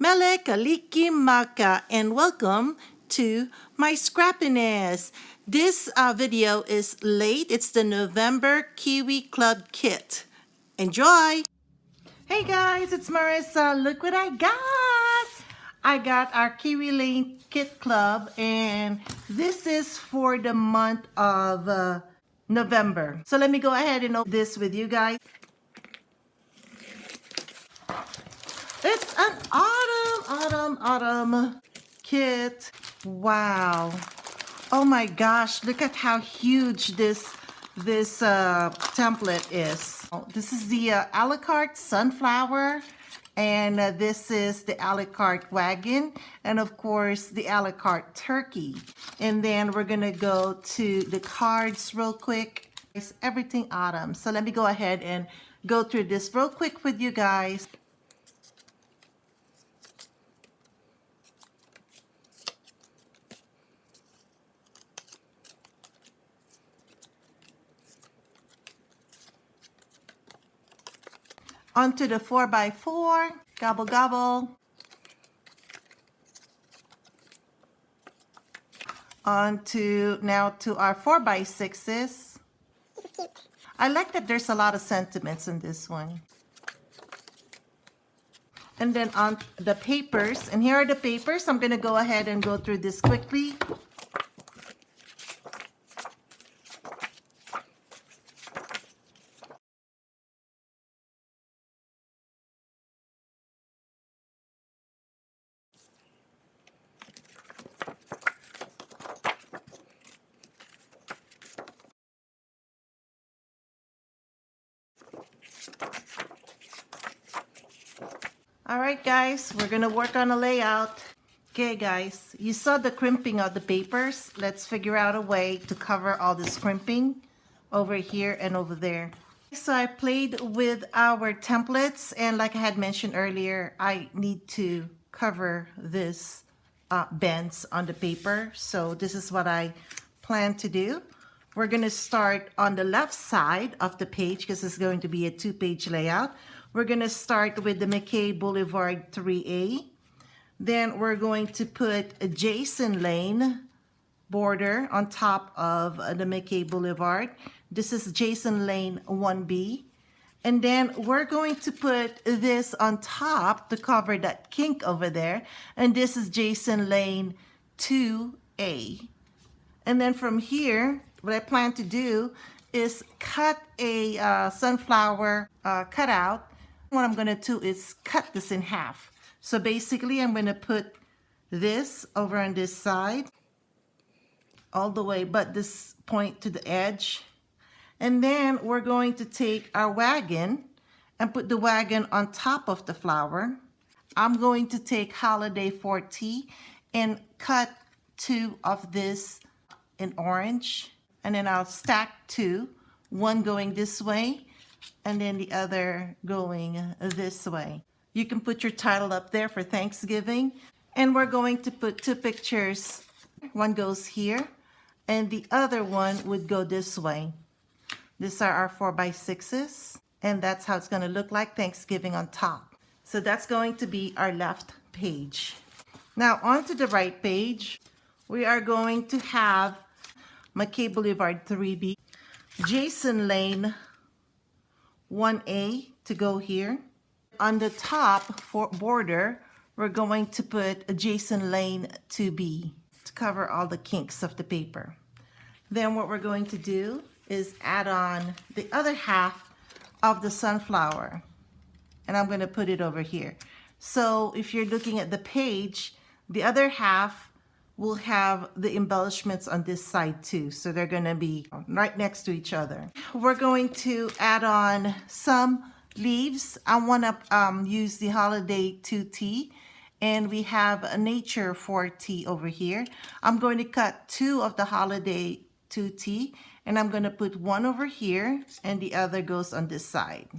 Mele kalikimaka and welcome to my scrappiness. This video is late. It's the November Kiwi Club kit. Enjoy! Hey guys, it's Marissa. Look what I got! I got our Kiwi Lane Kit Club and this is for the month of November. So let me go ahead and open this with you guys. It's an autumn kit. Wow. Oh my gosh, look at how huge this template is. This is the a la carte sunflower, and this is the a la carte wagon, and of course the a la carte turkey. And then we're gonna go to the cards real quick. It's everything autumn. So let me go ahead and go through this real quick with you guys. Onto the 4x4, gobble gobble. Onto now to our 4x6s. I like that there's a lot of sentiments in this one. And then on the papers, and here are the papers. I'm gonna go ahead and go through this quickly. All right, guys, we're gonna work on a layout. Okay, guys, you saw the crimping of the papers. Let's figure out a way to cover all this crimping over here and over there. So I played with our templates, and like I had mentioned earlier, I need to cover this bends on the paper. So this is what I plan to do. We're gonna start on the left side of the page because it's going to be a 2-page layout. We're gonna start with the McKay Boulevard 3A. Then we're going to put a Jason Lane border on top of the McKay Boulevard. This is Jason Lane 1B. And then we're going to put this on top to cover that kink over there. And this is Jason Lane 2A. And then from here, what I plan to do is cut a sunflower cutout. What I'm gonna do is cut this in half. So basically I'm gonna put this over on this side, all the way but this point to the edge. And then we're going to take our wagon and put the wagon on top of the flower. I'm going to take Holiday 4T and cut 2 of this in orange. And then I'll stack 2, one going this way and then the other going this way. You can put your title up there for Thanksgiving. And we're going to put 2 pictures. One goes here and the other one would go this way. These are our 4x6s, and that's how it's going to look like Thanksgiving on top. So that's going to be our left page. Now onto the right page, we are going to have McKay Boulevard 3B, Jason Lane 1A to go here. On the top border, we're going to put a Jason Lane 2B to cover all the kinks of the paper. Then what we're going to do is add on the other half of the sunflower, and I'm going to put it over here. So if you're looking at the page, the other half will have the embellishments on this side too, so they're going to be right next to each other. We're going to add on some leaves. I want to use the Holiday 2T, and we have a Nature 4T over here. I'm going to cut 2 of the Holiday 2T, and I'm going to put one over here and the other goes on this side.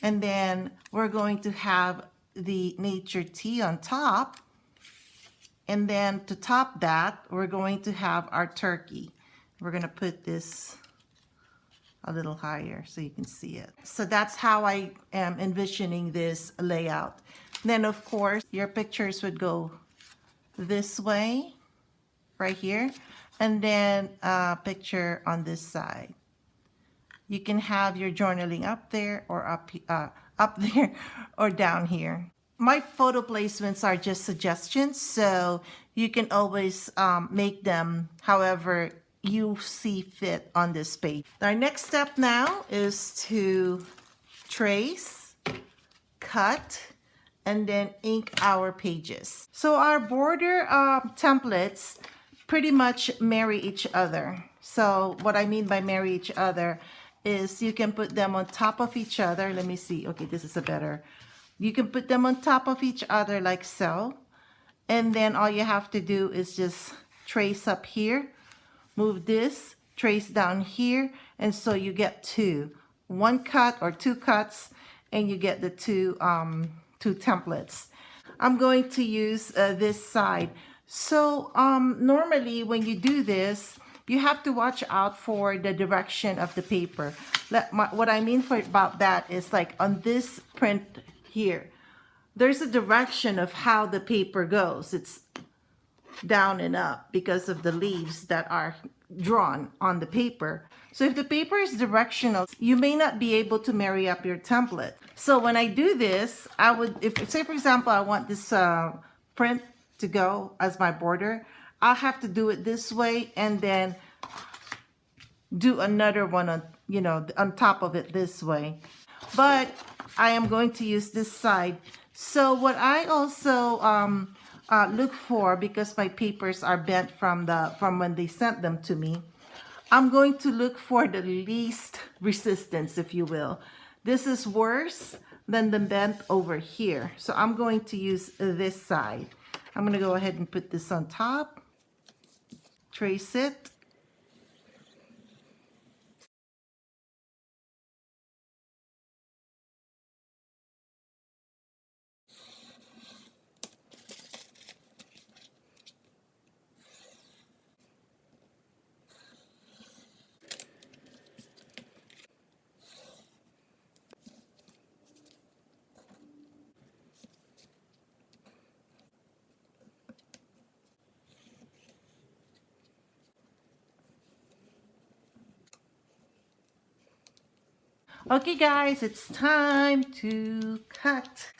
And then we're going to have the Nature T on top, and then to top that we're going to have our turkey. We're going to put this a little higher so you can see it. So that's how I am envisioning this layout. Then of course your pictures would go this way, right here, and then a picture on this side. You can have your journaling up there or up there or down here. My photo placements are just suggestions, so you can always make them however you see fit on this page. Our next step now is to trace, cut, and then ink our pages. So our border templates pretty much marry each other. So what I mean by marry each other is you can put them on top of each other. Let me see. Okay, this is a better. You can put them on top of each other like so. And then all you have to do is just trace up here, move this, trace down here, and so you get two. One cut or two cuts, and you get the two templates. I'm going to use this side. So normally when you do this, you have to watch out for the direction of the paper. What I mean about that is like on this print here, there's a direction of how the paper goes. It's down and up because of the leaves that are drawn on the paper. So if the paper is directional, you may not be able to marry up your template. So when I do this, I would, if say for example, I want this print to go as my border, I'll have to do it this way and then do another one on, you know, on top of it this way. But I am going to use this side. So what I also look for, because my papers are bent from when they sent them to me, I'm going to look for the least resistance, if you will. This is worse than the bent over here. So I'm going to use this side. I'm going to go ahead and put this on top, trace it. Okay guys, it's time to cut.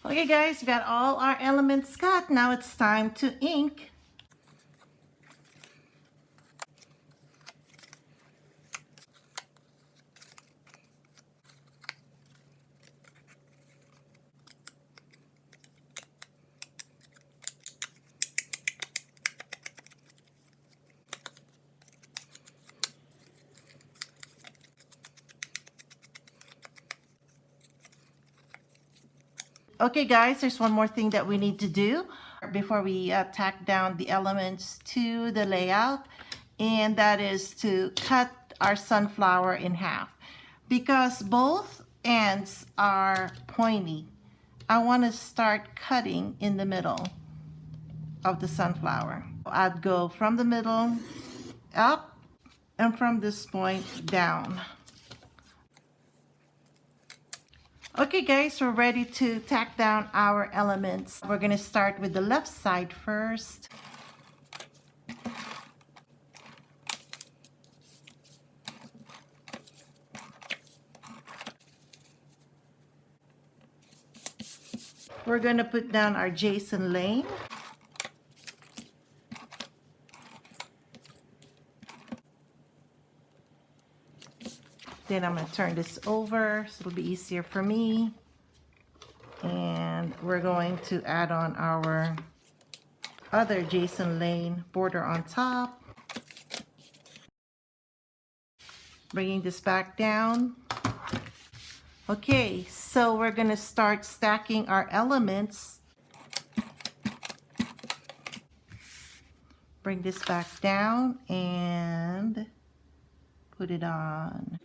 Okay guys, we got all our elements cut. Now it's time to ink. Okay guys, there's one more thing that we need to do before we tack down the elements to the layout, and that is to cut our sunflower in half. Because both ends are pointy, I want to start cutting in the middle of the sunflower. I'd go from the middle up and from this point down. Okay guys, we're ready to tack down our elements. We're going to start with the left side first. We're going to put down our Jason Lane. Then I'm going to turn this over so it'll be easier for me. And we're going to add on our other Jason Lane border on top. Bringing this back down. Okay, so we're gonna start stacking our elements. Bring this back down and put it on.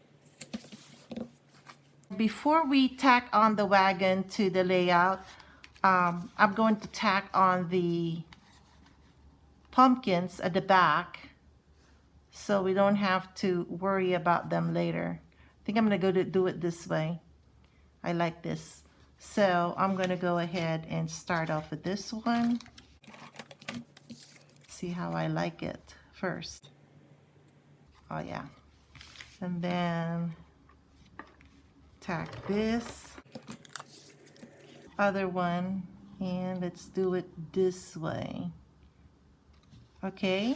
Before we tack on the wagon to the layout, I'm going to tack on the pumpkins at the back so we don't have to worry about them later. I think I'm going to do it this way. I like this. So I'm going to go ahead and start off with this one. See how I like it first. Oh yeah. And then tack this other one, and let's do it this way. Okay,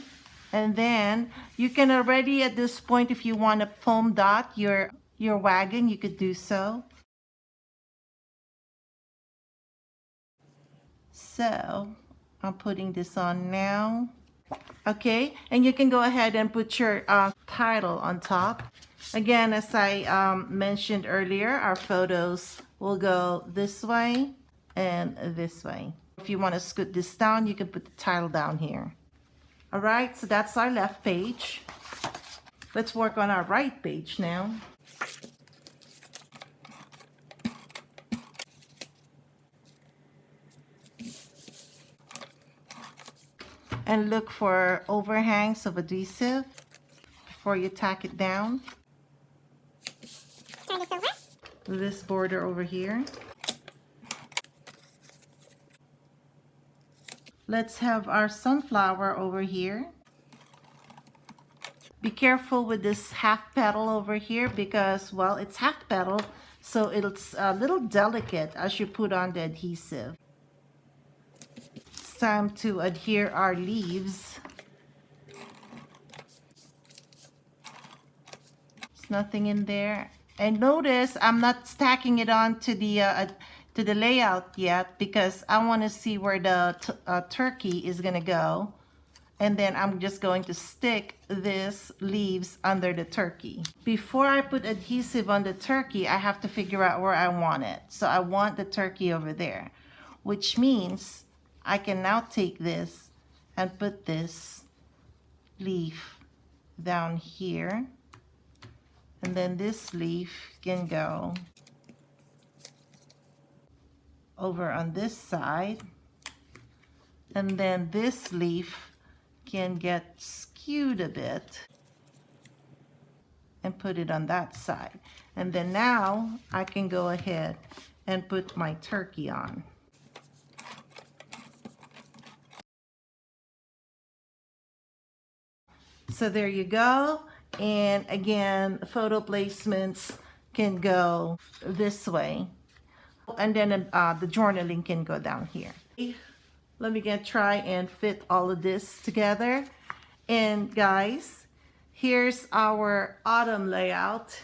and then you can already at this point, if you want to foam dot your wagon, you could do so. So I'm putting this on now. Okay, and you can go ahead and put your title on top. Again, as I mentioned earlier, our photos will go this way and this way. If you want to scoot this down, you can put the title down here. All right, so that's our left page. Let's work on our right page now. And look for overhangs of adhesive before you tack it down. Turn this over. This border over here. Let's have our sunflower over here. Be careful with this half petal over here because, well, it's half petal, so it's a little delicate as you put on the adhesive. It's time to adhere our leaves. There's nothing in there. And notice I'm not stacking it on to the layout yet because I want to see where the turkey is going to go. And then I'm just going to stick this leaves under the turkey. Before I put adhesive on the turkey, I have to figure out where I want it. So I want the turkey over there, which means I can now take this and put this leaf down here. And then this leaf can go over on this side. And then this leaf can get skewed a bit and put it on that side. And then now I can go ahead and put my turkey on. So there you go. And again, photo placements can go this way. And then the journaling can go down here. Let me try and fit all of this together. And guys, here's our autumn layout.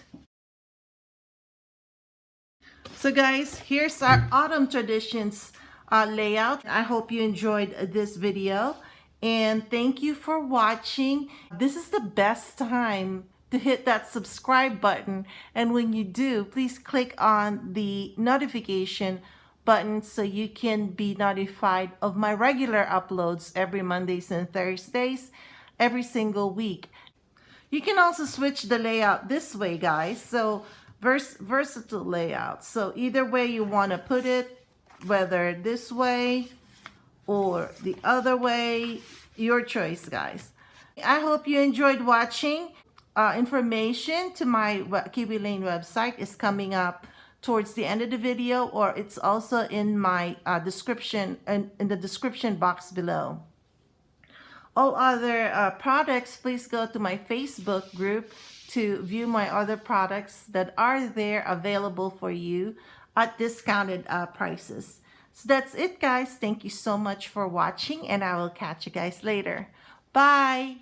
So guys, here's our autumn traditions layout. I hope you enjoyed this video. And thank you for watching. This is the best time to hit that subscribe button. And when you do, please click on the notification button so you can be notified of my regular uploads every Mondays and Thursdays, every single week. You can also switch the layout this way, guys. So versatile layout. So either way you want to put it, whether this way or the other way, your choice, guys. I hope you enjoyed watching. Information to my Kiwi Lane website is coming up towards the end of the video, or it's also in my description and in the description box below. All other products, please go to my Facebook group to view my other products that are there available for you at discounted prices. So that's it, guys. Thank you so much for watching, and I will catch you guys later. Bye.